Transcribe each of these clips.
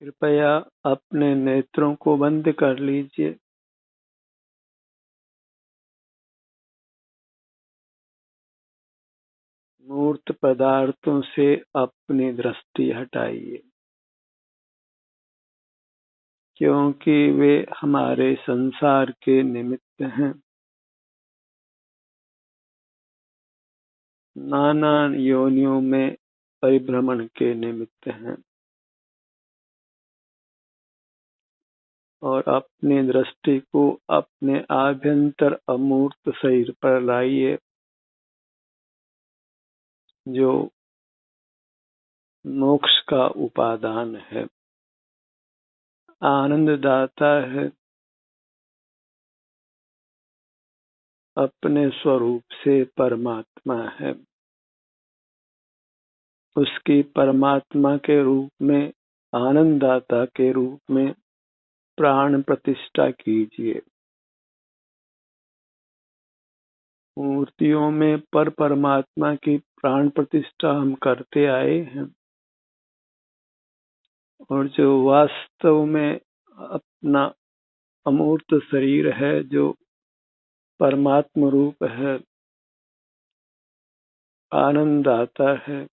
कृपया अपने नेत्रों को बंद कर लीजिए। मूर्त पदार्थों से अपनी दृष्टि हटाइए, क्योंकि वे हमारे संसार के निमित्त हैं। नाना योनियों में परिभ्रमण के निमित्त हैं और अपनी दृष्टि को अपने आभ्यंतर अमूर्त शरीर पर लाइए, जो मोक्ष का उपादान है, आनंददाता है, अपने स्वरूप से परमात्मा है। उसकी परमात्मा के रूप में, आनंददाता के रूप में प्राण प्रतिष्ठा कीजिए। मूर्तियों में पर परमात्मा की प्राण प्रतिष्ठा हम करते आए हैं, और जो वास्तव में अपना अमूर्त शरीर है, जो परमात्म रूप है, आनंददाता है,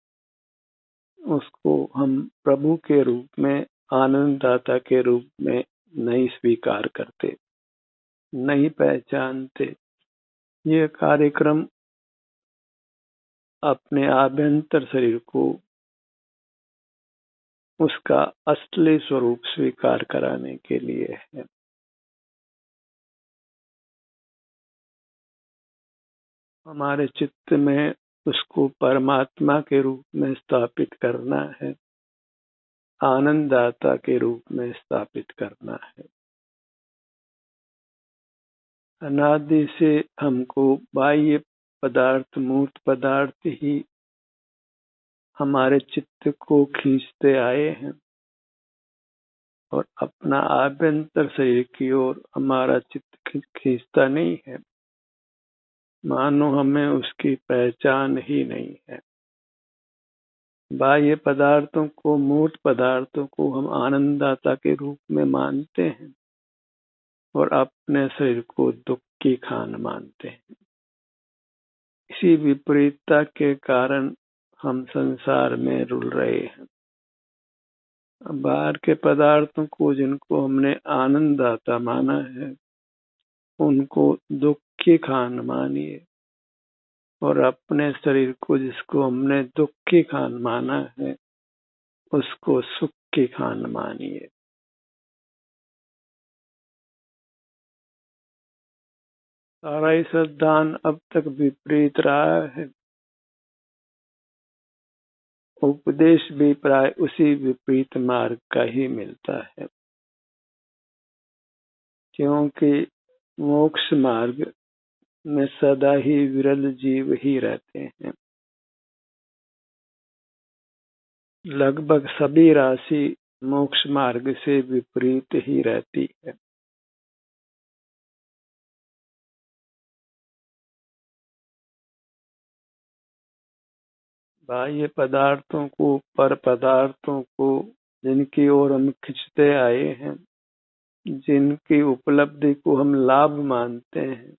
उसको हम प्रभु के रूप में, आनंददाता के रूप में नहीं स्वीकार करते, नहीं पहचानते। यह कार्यक्रम अपने आभ्यंतर शरीर को उसका असली स्वरूप स्वीकार कराने के लिए है। हमारे चित्त में उसको परमात्मा के रूप में स्थापित करना है, आनंददाता के रूप में स्थापित करना है। अनादि से हमको बाह्य पदार्थ, मूर्त पदार्थ ही हमारे चित्त को खींचते आए हैं, और अपना आभ्यंतर शरीर की ओर हमारा चित्त खींचता नहीं है, मानो हमें उसकी पहचान ही नहीं है। बाह्य पदार्थों को, मूर्त पदार्थों को हम आनंददाता के रूप में मानते हैं और अपने शरीर को दुख की खान मानते हैं। इसी विपरीतता के कारण हम संसार में रुल रहे हैं। बाहर के पदार्थों को, जिनको हमने आनंददाता माना है, उनको दुख की खान मानिए, और अपने शरीर को, जिसको हमने दुख की खान माना है, उसको सुख की खान मानिए। सारा ही सिद्धांत अब तक विपरीत रहा है। उपदेश भी प्राय उसी विपरीत मार्ग का ही मिलता है, क्योंकि मोक्ष मार्ग में सदा ही विरल जीव ही रहते हैं। लगभग सभी राशि मोक्ष मार्ग से विपरीत ही रहती है। बाह्य पदार्थों को, पर पदार्थों को, जिनकी ओर हम खिंचते आए हैं, जिनकी उपलब्धि को हम लाभ मानते हैं,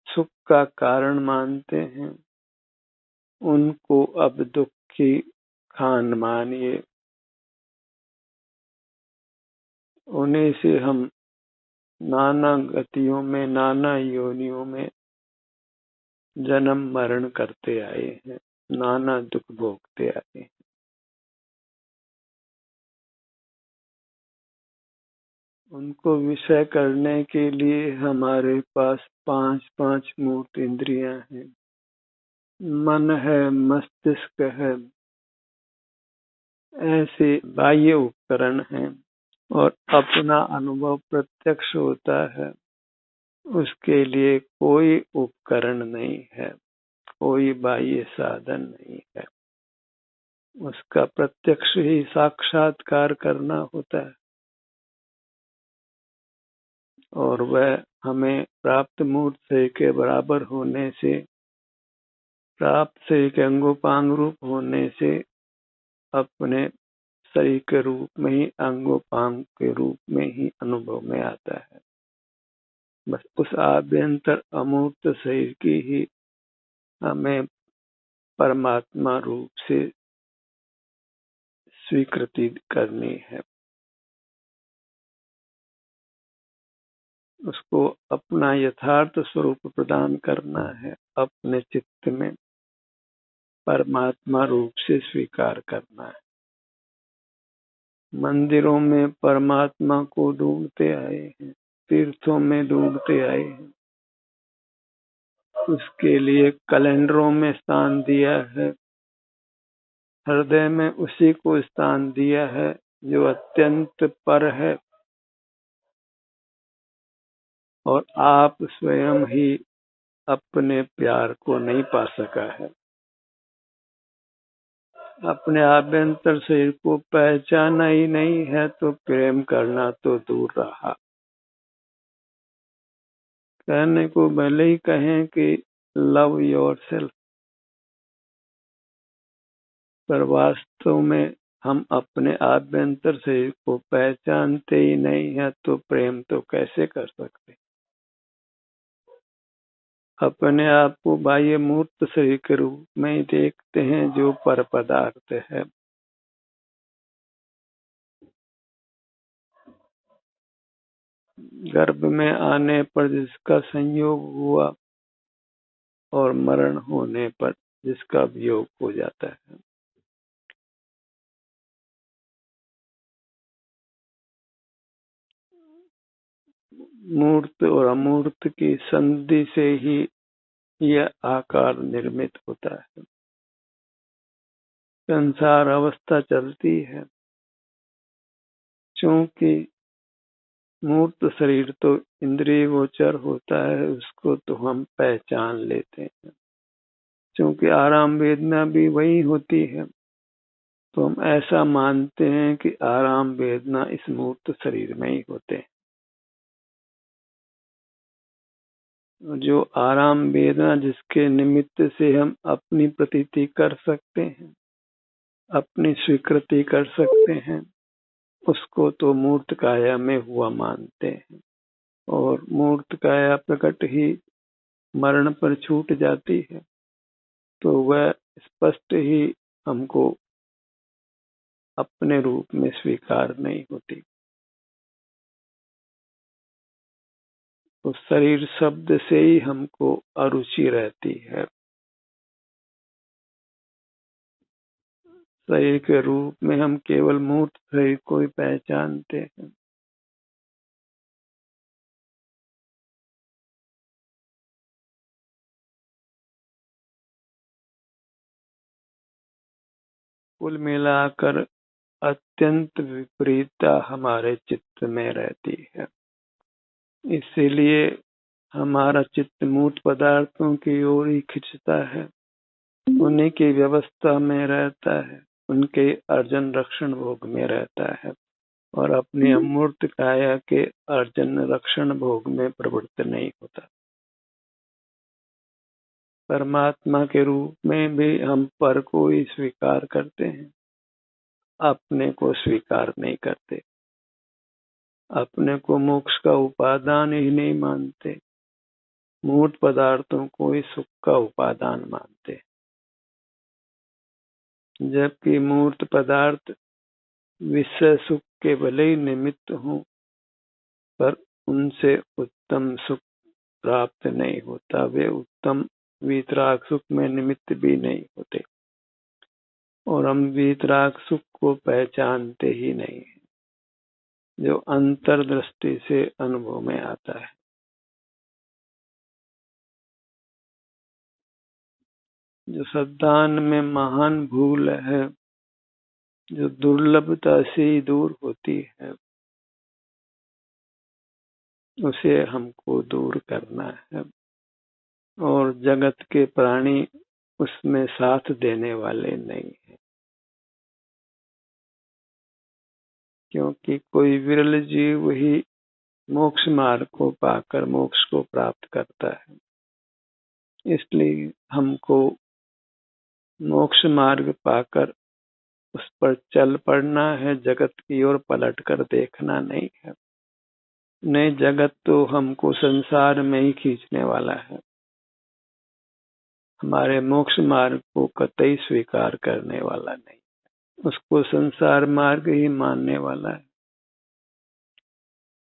सुख का कारण मानते हैं, उनको अब दुख की खान मानिए। उन्हीं से हम नाना गतियों में, नाना योनियों में जन्म मरण करते आए हैं, नाना दुख भोगते आए हैं। उनको विषय करने के लिए हमारे पास 5 मूर्त इंद्रियां हैं, मन है, मस्तिष्क है, ऐसे बाह्य उपकरण हैं, और अपना अनुभव प्रत्यक्ष होता है। उसके लिए कोई उपकरण नहीं है, कोई बाह्य साधन नहीं है। उसका प्रत्यक्ष ही साक्षात्कार करना होता है, और वह हमें प्राप्त मूर्त से के बराबर होने से, प्राप्त से के अंगोपांग रूप होने से अपने शरीर के रूप में ही, अंगोपांग के रूप में ही अनुभव में आता है। बस उस आभ्यंतर अमूर्त शरीर की ही हमें परमात्मा रूप से स्वीकृति करनी है, उसको अपना यथार्थ स्वरूप प्रदान करना है, अपने चित्त में परमात्मा रूप से स्वीकार करना है। मंदिरों में परमात्मा को ढूंढते आए हैं, तीर्थों में ढूंढते आए हैं, उसके लिए कैलेंडरों में स्थान दिया है, हृदय में उसी को स्थान दिया है जो अत्यंत पर है, और आप स्वयं ही अपने प्यार को नहीं पा सका है। अपने आभ्यंतर शरीर को पहचाना ही नहीं है तो प्रेम करना तो दूर रहा। कहने को भले ही कहें कि लव योरसेल्फ, पर वास्तव में हम अपने आभ्यंतर शरीर को पहचानते ही नहीं है तो प्रेम तो कैसे कर सकते। अपने आप को बाह्य मूर्त शरीर के रूप में ही देखते हैं जो पर पदार्थ है। गर्भ में आने पर जिसका संयोग हुआ और मरण होने पर जिसका वियोग हो जाता है। मूर्त और अमूर्त की संधि से ही यह आकार निर्मित होता है। संसार अवस्था चलती है, क्योंकि मूर्त शरीर तो इंद्रिय गोचर होता है, उसको तो हम पहचान लेते हैं। क्योंकि आराम वेदना भी वही होती है, तो हम ऐसा मानते हैं कि आराम वेदना इस मूर्त शरीर में ही होते हैं। जो आराम वेदना जिसके निमित्त से हम अपनी प्रतीति कर सकते हैं, अपनी स्वीकृति कर सकते हैं, उसको तो मूर्त काया में हुआ मानते हैं। और मूर्त काया प्रकट ही मरण पर छूट जाती है, तो वह स्पष्ट ही हमको अपने रूप में स्वीकार नहीं होती। तो शरीर शब्द से ही हमको अरुचि रहती है। शरीर के रूप में हम केवल मूर्त शरीर को ही पहचानते हैं। कुल मिलाकर अत्यंत विपरीतता हमारे चित्त में रहती है। इसीलिए हमारा चित्त मूर्त पदार्थों की ओर ही खिंचता है, उन्हीं की व्यवस्था में रहता है, उनके अर्जन रक्षण भोग में रहता है, और अपनी अमूर्त काया के अर्जन रक्षण भोग में प्रवृत्त नहीं होता। परमात्मा के रूप में भी हम पर को ही स्वीकार करते हैं, अपने को स्वीकार नहीं करते। अपने को मोक्ष का उपादान ही नहीं मानते, मूर्त पदार्थों को ही सुख का उपादान मानते। जबकि मूर्त पदार्थ विषय सुख के भले ही निमित्त हों, पर उनसे उत्तम सुख प्राप्त नहीं होता। वे उत्तम वीतराग सुख में निमित्त भी नहीं होते, और हम वीतराग सुख को पहचानते ही नहीं है, जो अंतर्दृष्टि से अनुभव में आता है। जो सद्दान में महान भूल है, जो दुर्लभता से ही दूर होती है, उसे हमको दूर करना है। और जगत के प्राणी उसमें साथ देने वाले नहीं है, क्योंकि कोई विरल जीव ही मोक्ष मार्ग को पाकर मोक्ष को प्राप्त करता है। इसलिए हमको मोक्ष मार्ग पाकर उस पर चल पड़ना है, जगत की ओर पलट कर देखना नहीं है। नहीं, जगत तो हमको संसार में ही खींचने वाला है, हमारे मोक्ष मार्ग को कतई स्वीकार करने वाला नहीं, उसको संसार मार्ग ही मानने वाला है।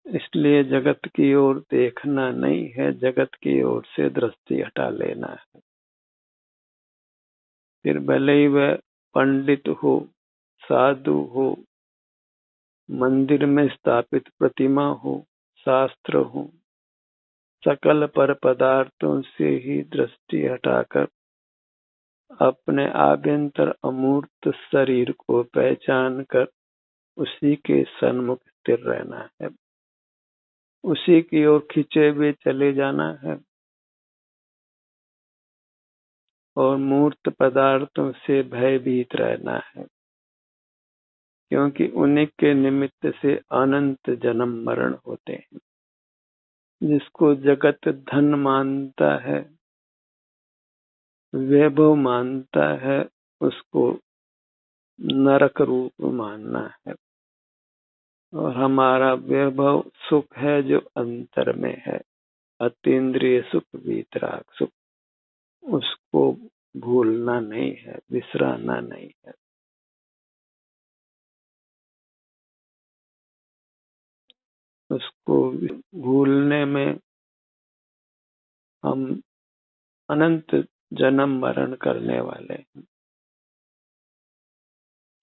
इसलिए जगत की ओर देखना नहीं है, जगत की ओर से दृष्टि हटा लेना है। फिर भले ही वह पंडित हो, साधु हो, मंदिर में स्थापित प्रतिमा हो, शास्त्र हो, सकल पर पदार्थों से ही दृष्टि हटाकर अपने आभ्यंतर अमूर्त शरीर को पहचान कर उसी के सन्मुख स्थिर रहना है, उसी की ओर खींचे हुए चले जाना है और मूर्त पदार्थों से भयभीत रहना है, क्योंकि उन्हीं के निमित्त से अनंत जन्म मरण होते हैं। जिसको जगत धन मानता है, वैभव मानता है, उसको नरक रूप मानना है। और हमारा वैभव सुख है जो अंतर में है, अतीन्द्रिय सुख, वीतराग सुख, उसको भूलना नहीं है, विसराना नहीं है। उसको भूलने में हम अनंत जन्म मरण करने वाले हैं।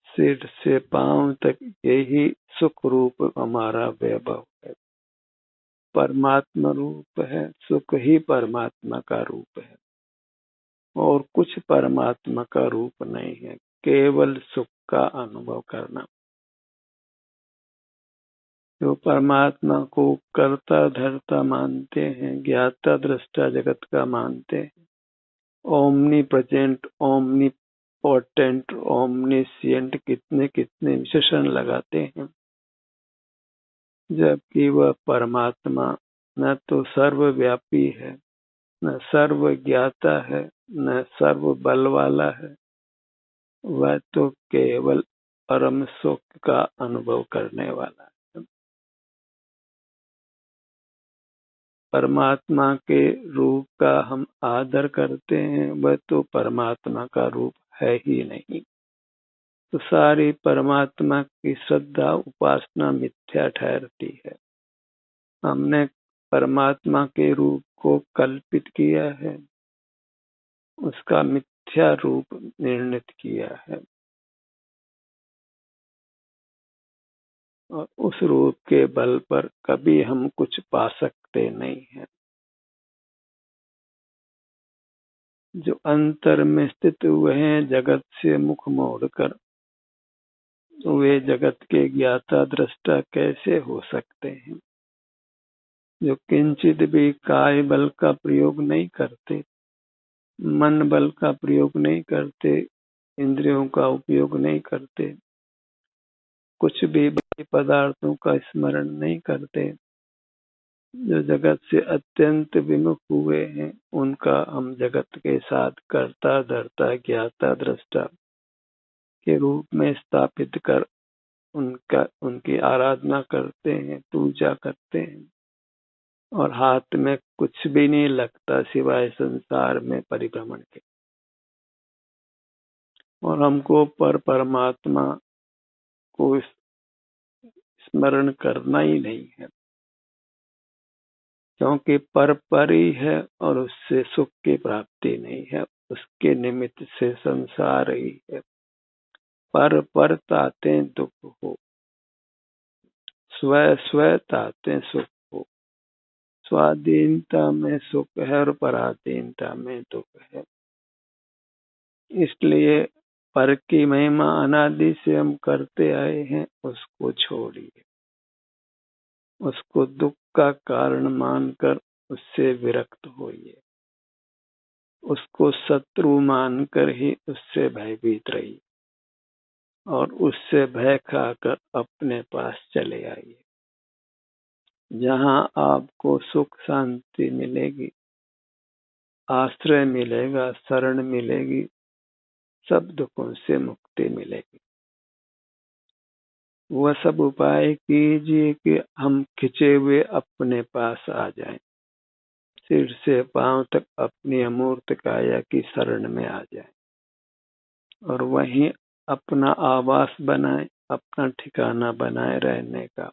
सिर से पांव तक यही सुख रूप हमारा वैभव है, परमात्मा रूप है, सुख ही परमात्मा का रूप है और कुछ परमात्मा का रूप नहीं है, केवल सुख का अनुभव करना। जो परमात्मा को कर्ता धर्ता मानते हैं, ज्ञाता दृष्टा जगत का मानते हैं, omni present, omni potent, omniscient, कितने कितने विशेषण लगाते हैं, जबकि वह परमात्मा न तो सर्वव्यापी है, न सर्व ज्ञाता है, न सर्व बल वाला है। वह तो केवल परम सुख का अनुभव करने वाला है। परमात्मा के रूप का हम आदर करते हैं, वह तो परमात्मा का रूप है ही नहीं। तो सारी परमात्मा की श्रद्धा उपासना मिथ्या ठहरती है। हमने परमात्मा के रूप को कल्पित किया है, उसका मिथ्या रूप निर्णित किया है और उस रूप के बल पर कभी हम कुछ पा सकते नहीं हैं। जो अंतर में स्थित हुए हैं, जगत से मुख मोड़कर, वे जगत के ज्ञाता दृष्टा कैसे हो सकते हैं? जो किंचित भी काय बल का प्रयोग नहीं करते, मन बल का प्रयोग नहीं करते, इंद्रियों का उपयोग नहीं करते, कुछ भी बाह्य पदार्थों का स्मरण नहीं करते, जो जगत से अत्यंत विमुख हुए हैं, उनका हम जगत के साथ कर्ता धर्ता ज्ञाता दृष्टा के रूप में स्थापित कर उनकी आराधना करते हैं, पूजा करते हैं और हाथ में कुछ भी नहीं लगता सिवाय संसार में परिभ्रमण के। और हमको परमात्मा को स्मरण करना ही नहीं है, क्योंकि पर ही है और उससे सुख की प्राप्ति नहीं है, उसके निमित्त से संसार ही है। पर ताते दुख हो, स्व स्व ताते सुख हो। स्वाधीनता में सुख है और पराधीनता में दुख है। इसलिए पर की महिमा अनादि से हम करते आए हैं, उसको छोड़िए, उसको दुख का कारण मानकर उससे विरक्त होइए, उसको शत्रु मानकर ही उससे भयभीत रहिए और उससे भय खाकर अपने पास चले आइए। जहाँ आपको सुख शांति मिलेगी, आश्रय मिलेगा, शरण मिलेगी, सब दुखों से मुक्ति मिलेगी। वह सब उपाय कीजिए कि हम खिंचे हुए अपने पास आ जाएं, सिर से पांव तक अपनी अमूर्त काया की शरण में आ जाएं और वहीं अपना आवास बनाए, अपना ठिकाना बनाए रहने का।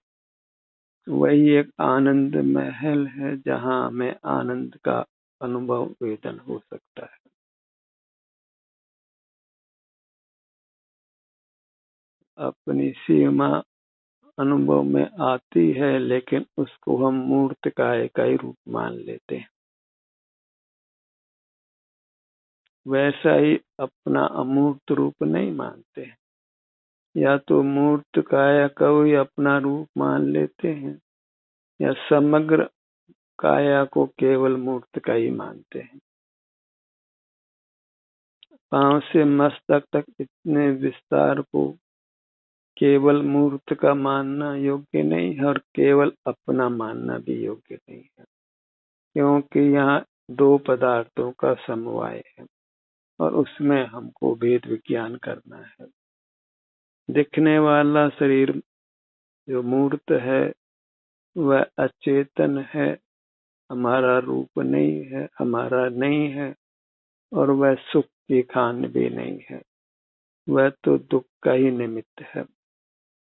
वही एक आनंद महल है जहां हमें आनंद का अनुभव वेदन हो सकता है। अपनी सीमा अनुभव में आती है, लेकिन उसको हम मूर्त काय का ही रूप मान लेते हैं। वैसा ही अपना अमूर्त रूप नहीं मानते हैं। या तो मूर्त काया को ही अपना रूप मान लेते हैं, या समग्र काया को केवल मूर्त का ही मानते हैं। पांव से मस्तक तक इतने विस्तार को केवल मूर्त का मानना योग्य नहीं है और केवल अपना मानना भी योग्य नहीं है, क्योंकि यहाँ दो पदार्थों का समवाय है और उसमें हमको भेद विज्ञान करना है। दिखने वाला शरीर जो मूर्त है वह अचेतन है, हमारा रूप नहीं है, हमारा नहीं है, और वह सुख की खान भी नहीं है, वह तो दुख का ही निमित्त है।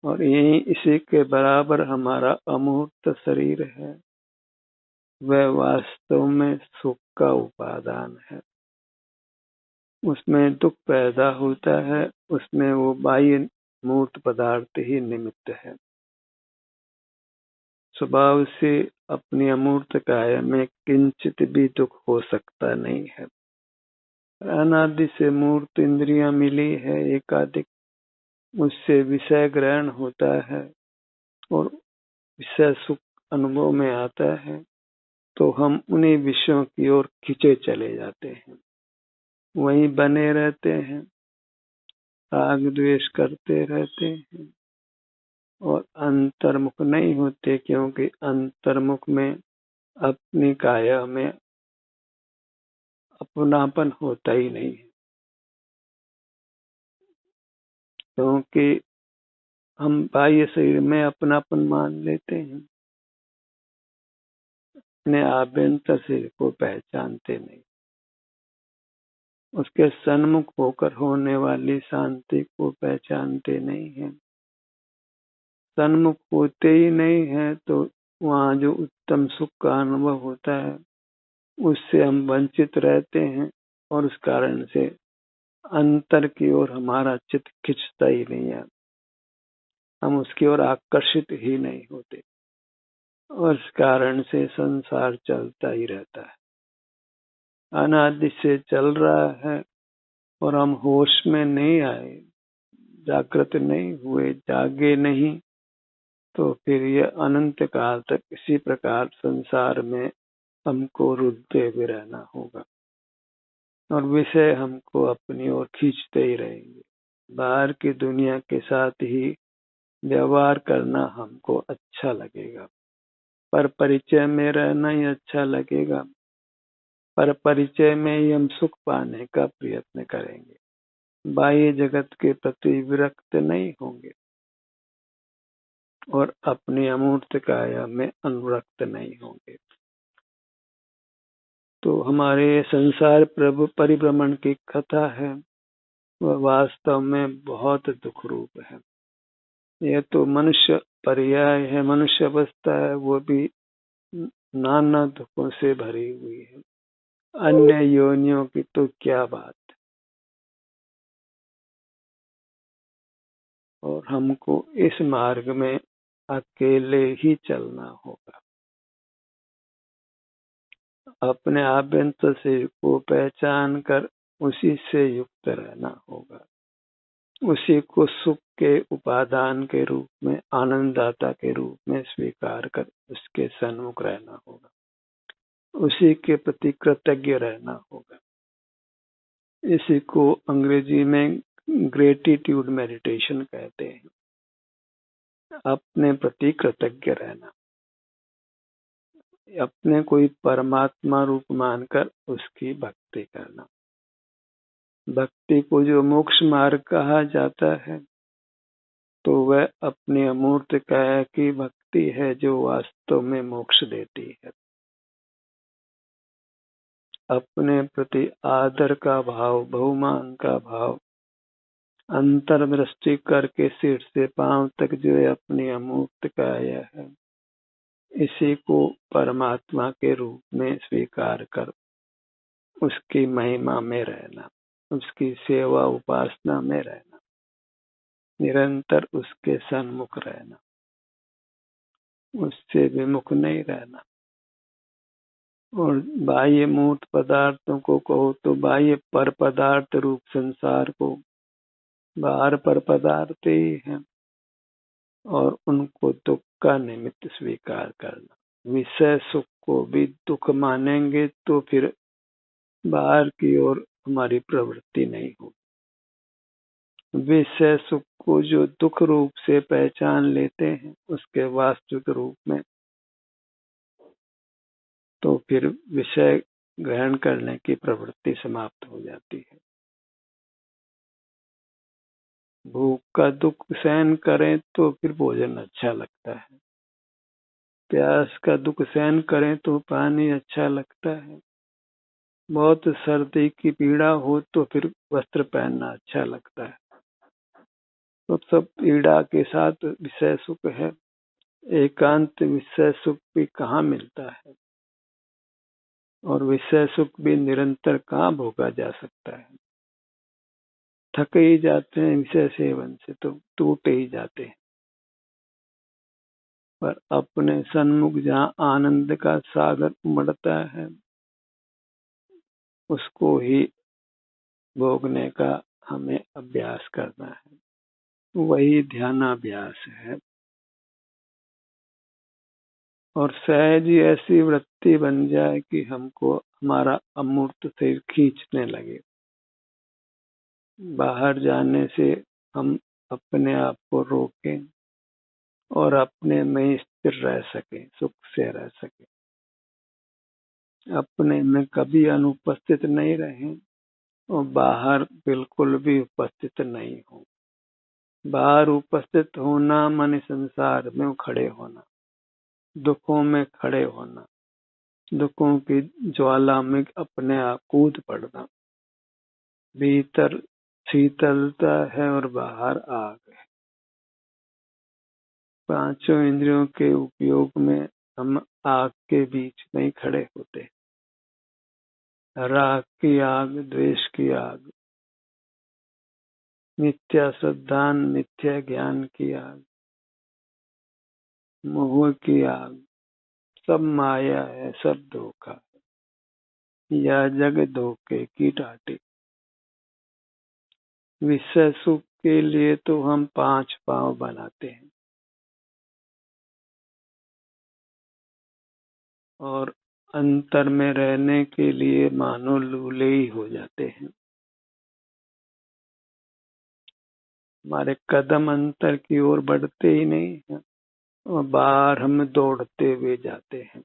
और यही इसी के बराबर हमारा अमूर्त शरीर है, वह वास्तव में सुख का उपादान है। उसमें दुख पैदा होता है, उसमें वो बाह्य मूर्त पदार्थ ही निमित्त है। स्वभाव से अपनी अमूर्त काया में किंचित भी दुख हो सकता नहीं है। अनादि से मूर्त इंद्रियां मिली है एकाधिक, उससे विषय ग्रहण होता है और विषय सुख अनुभव में आता है, तो हम उन्हीं विषयों की ओर खींचे चले जाते हैं, वहीं बने रहते हैं, राग द्वेष करते रहते हैं और अंतर्मुख नहीं होते, क्योंकि अंतर्मुख में अपनी काया में अपनापन होता ही नहीं है। क्योंकि हम बाह्य शरीर में अपनापन मान लेते हैं, अपने आभ्यंतर शरीर को पहचानते नहीं, उसके सन्मुख होकर होने वाली शांति को पहचानते नहीं है। सन्मुख होते ही नहीं है तो वहाँ जो उत्तम सुख का अनुभव होता है उससे हम वंचित रहते हैं, और उस कारण से अंतर की ओर हमारा चित्त खिंचता ही नहीं है, हम उसकी ओर आकर्षित ही नहीं होते, और इस कारण से संसार चलता ही रहता है, अनादि से चल रहा है और हम होश में नहीं आए, जागृत नहीं हुए, जागे नहीं, तो फिर ये अनंत काल तक इसी प्रकार संसार में हमको रुद्धे हुए रहना होगा और विषय हमको अपनी ओर खींचते ही रहेंगे। बाहर की दुनिया के साथ ही व्यवहार करना हमको अच्छा लगेगा, पर परिचय में रहना ही अच्छा लगेगा, पर परिचय में ही हम सुख पाने का प्रयत्न करेंगे, बाह्य जगत के प्रति विरक्त नहीं होंगे और अपनी अमूर्त काया में अनुरक्त नहीं होंगे। तो हमारे संसार प्रभु परिभ्रमण की कथा है, वह वास्तव में बहुत दुख रूप है। यह तो मनुष्य पर्याय है, मनुष्य अवस्था है, वो भी नाना दुखों से भरी हुई है। अन्य योनियों की तो क्या बात। और हमको इस मार्ग में अकेले ही चलना होगा, अपने आभ्यंतर से को पहचान कर उसी से युक्त रहना होगा, उसी को सुख के उपादान के रूप में, आनंददाता के रूप में स्वीकार कर उसके सन्मुख रहना होगा, उसी के प्रति कृतज्ञ रहना होगा। इसी को अंग्रेजी में ग्रेटिट्यूड मेडिटेशन कहते हैं, अपने प्रति कृतज्ञ रहना, अपने कोई परमात्मा रूप मानकर उसकी भक्ति करना। भक्ति को जो मोक्ष मार्ग कहा जाता है, तो वह अपनी अमूर्त काया की भक्ति है जो वास्तव में मोक्ष देती है। अपने प्रति आदर का भाव, बहुमान का भाव, अंतर्दृष्टि करके सिर से पांव तक जो अपनी अमूर्त काया है, इसी को परमात्मा के रूप में स्वीकार कर उसकी महिमा में रहना, उसकी सेवा उपासना में रहना, निरंतर उसके सन्मुख रहना, उससे विमुख नहीं रहना। और बाह्य मूर्त पदार्थों को कहो तो बाह्य पर पदार्थ रूप संसार को बाहर पर पदार्थ ही है और उनको दुख का निमित्त स्वीकार करना। विषय सुख को भी दुख मानेंगे तो फिर बाहर की ओर हमारी प्रवृत्ति नहीं होगी। विषय सुख को जो दुख रूप से पहचान लेते हैं उसके वास्तविक रूप में, तो फिर विषय ग्रहण करने की प्रवृत्ति समाप्त हो जाती है। भूख का दुख सहन करें तो फिर भोजन अच्छा लगता है, प्यास का दुख सहन करें तो पानी अच्छा लगता है, बहुत सर्दी की पीड़ा हो तो फिर वस्त्र पहनना अच्छा लगता है। तो सब पीड़ा के साथ विषय सुख है, एकांत विषय सुख भी कहाँ मिलता है, और विषय सुख भी निरंतर कहाँ भोगा जा सकता है। थक ही जाते हैं विषय सेवन से तो टूट ही जाते हैं। पर अपने सन्मुख जहाँ आनंद का सागर उमड़ता है उसको ही भोगने का हमें अभ्यास करना है, वही ध्यानाभ्यास है। और सहज ही ऐसी वृत्ति बन जाए कि हमको हमारा अमूर्त शरीर खींचने लगे, बाहर जाने से हम अपने आप को रोकें और अपने में स्थिर रह सके, सुख से रह सके, अपने में कभी अनुपस्थित नहीं रहे और बाहर बिल्कुल भी उपस्थित नहीं हो। बाहर उपस्थित होना माने संसार में खड़े होना, दुखों में खड़े होना, दुखों की ज्वाला में अपने आप कूद पड़ना। भीतर शीतलता है और बाहर आग है। पांचों इंद्रियों के उपयोग में हम आग के बीच में ही खड़े होते हैं। राग की आग, द्वेष की आग, मिथ्या श्रद्धा, मिथ्या ज्ञान की आग, मोह की आग, सब माया है, सब धोखा है। यह जग धोखे की टाटी। विषय सुख के लिए तो हम 5 पांव बनाते हैं और अंतर में रहने के लिए मानो लूले ही हो जाते हैं। हमारे कदम अंतर की ओर बढ़ते ही नहीं हैं और बाहर हम दौड़ते हुए जाते हैं।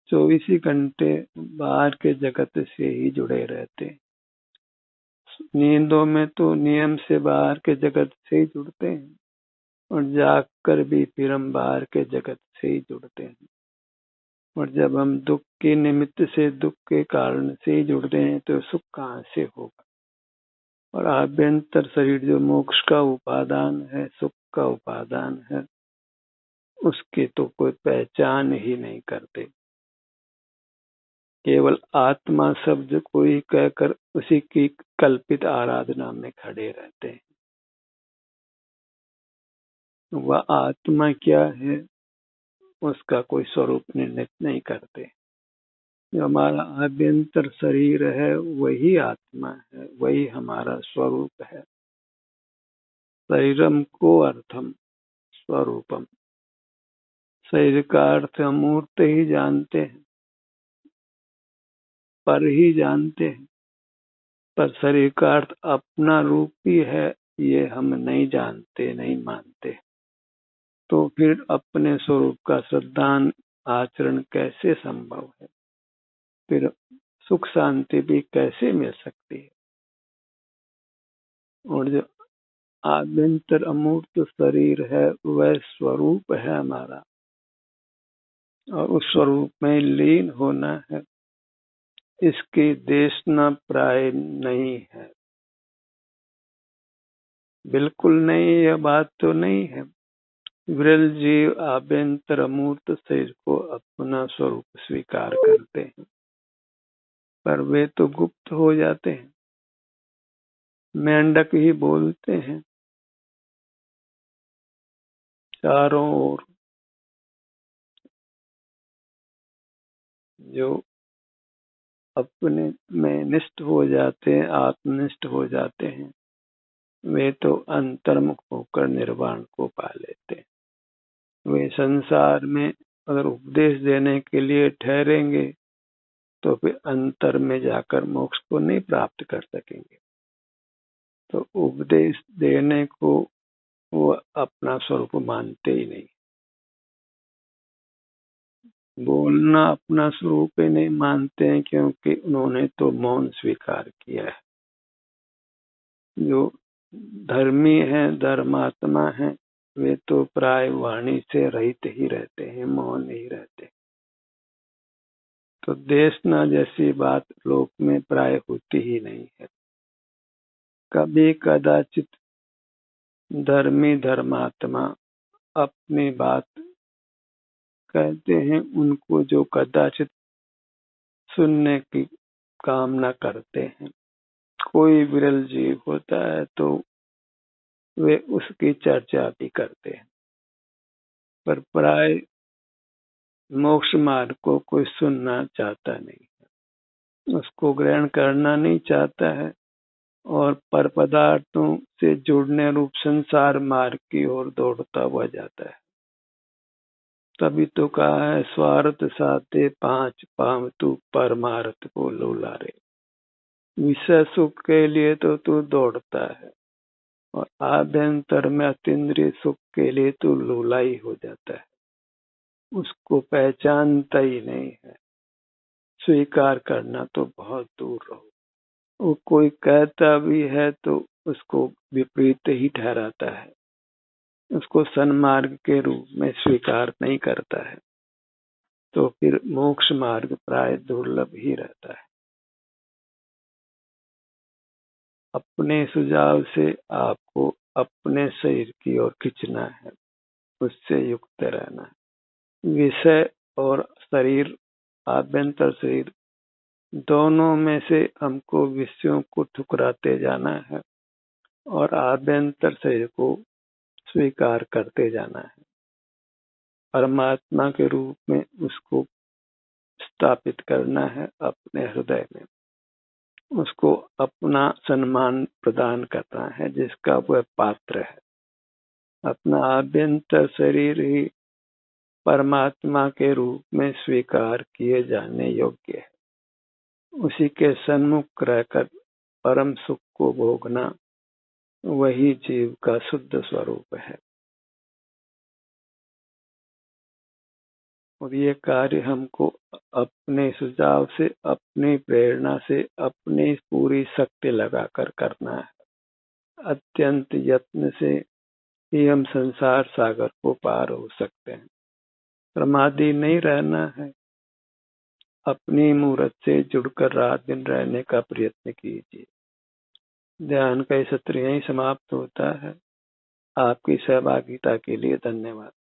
24 घंटे बाहर के जगत से ही जुड़े रहते हैं। नींदों में तो नियम से बाहर के जगत से ही जुड़ते हैं और जाग कर भी फिर हम बाहर के जगत से ही जुड़ते हैं। और जब हम दुख के निमित्त से, दुख के कारण से ही जुड़ते हैं तो सुख कहाँ से होगा। और आभ्यंतर शरीर जो मोक्ष का उपादान है, सुख का उपादान है, उसकी तो कोई पहचान ही नहीं करते। केवल आत्मा शब्द को ही कहकर उसी की कल्पित आराधना में खड़े रहते हैं। वह आत्मा क्या है उसका कोई स्वरूप निर्णित नहीं करते। जो हमारा आभ्यंतर शरीर है वही आत्मा है, वही हमारा स्वरूप है। शरीरम को अर्थम स्वरूपम। शरीर का अर्थ अमूर्त ही जानते हैं, पर ही जानते हैं, पर शरीर का अर्थ अपना रूप ही है ये हम नहीं जानते, नहीं मानते। तो फिर अपने स्वरूप का श्रद्धान आचरण कैसे संभव है, फिर सुख शांति भी कैसे मिल सकती है। और जो आभ्यंतर अमूर्त शरीर है, वह स्वरूप है हमारा, और उस स्वरूप में लीन होना है। इसकी देशना प्राय नहीं है, बिल्कुल नहीं। यह बात तो नहीं है। विरल जीव आभ्यंतर अमूर्त शरीर को अपना स्वरूप स्वीकार करते हैं, पर वे तो गुप्त हो जाते हैं। मेंढक ही बोलते हैं चारों ओर। जो अपने में निष्ठ हो जाते हैं, आत्मनिष्ठ हो जाते हैं, वे तो अंतर्मुख होकर निर्वाण को पा लेते हैं। वे संसार में अगर उपदेश देने के लिए ठहरेंगे तो फिर अंतर में जाकर मोक्ष को नहीं प्राप्त कर सकेंगे। तो उपदेश देने को वो अपना स्वरूप मानते ही नहीं। बोलना अपना स्वरूप ही नहीं मानते हैं, क्योंकि उन्होंने तो मौन स्वीकार किया है। जो धर्मी हैं, धर्मात्मा हैं, वे तो प्राय वाणी से रहित ही रहते हैं, मौन ही रहते। तो देशना जैसी बात लोक में प्राय होती ही नहीं है। कभी कदाचित धर्मी धर्मात्मा अपनी बात कहते हैं, उनको जो कदाचित सुनने की कामना करते हैं। कोई विरल जीव होता है तो वे उसकी चर्चा भी करते हैं, पर प्राय मोक्ष मार्ग को कोई सुनना चाहता नहीं, उसको ग्रहण करना नहीं चाहता है, और पर पदार्थों से जुड़ने रूप संसार मार्ग की ओर दौड़ता हुआ जाता है। तभी तो कहा है, स्वार्थ साथे पांच पांव तू परमार्थ को लोलारे। विषय सुख के लिए तो तू दौड़ता है, और आभ्यंतर में अतीन्द्रिय सुख के लिए तू लोलाई हो जाता है। उसको पहचानता ही नहीं है। स्वीकार करना तो बहुत दूर रहो। वो कोई कहता भी है तो उसको विपरीत ही ठहराता है, उसको सन्मार्ग के रूप में स्वीकार नहीं करता है। तो फिर मोक्ष मार्ग प्राय दुर्लभ ही रहता है। अपने सुझाव से आपको अपने शरीर की ओर खींचना है, उससे युक्त रहना है। विषय और शरीर, आभ्यंतर शरीर, दोनों में से हमको विषयों को ठुकराते जाना है और आभ्यंतर शरीर को स्वीकार करते जाना है। परमात्मा के रूप में उसको स्थापित करना है अपने हृदय में। उसको अपना सम्मान प्रदान करना है जिसका वह पात्र है। अपना आभ्यंतर शरीर ही परमात्मा के रूप में स्वीकार किए जाने योग्य है। उसी के सन्मुख रहकर परम सुख को भोगना, वही जीव का शुद्ध स्वरूप है। और ये कार्य हमको अपने सुझाव से, अपनी प्रेरणा से, अपनी पूरी शक्ति लगाकर करना है। अत्यंत यत्न से ही हम संसार सागर को पार हो सकते हैं। प्रमादी नहीं रहना है। अपनी मूर्त से जुड़कर रात दिन रहने का प्रयत्न कीजिए। ध्यान का सत्र यहीं समाप्त होता है। आपकी सहभागिता के लिए धन्यवाद।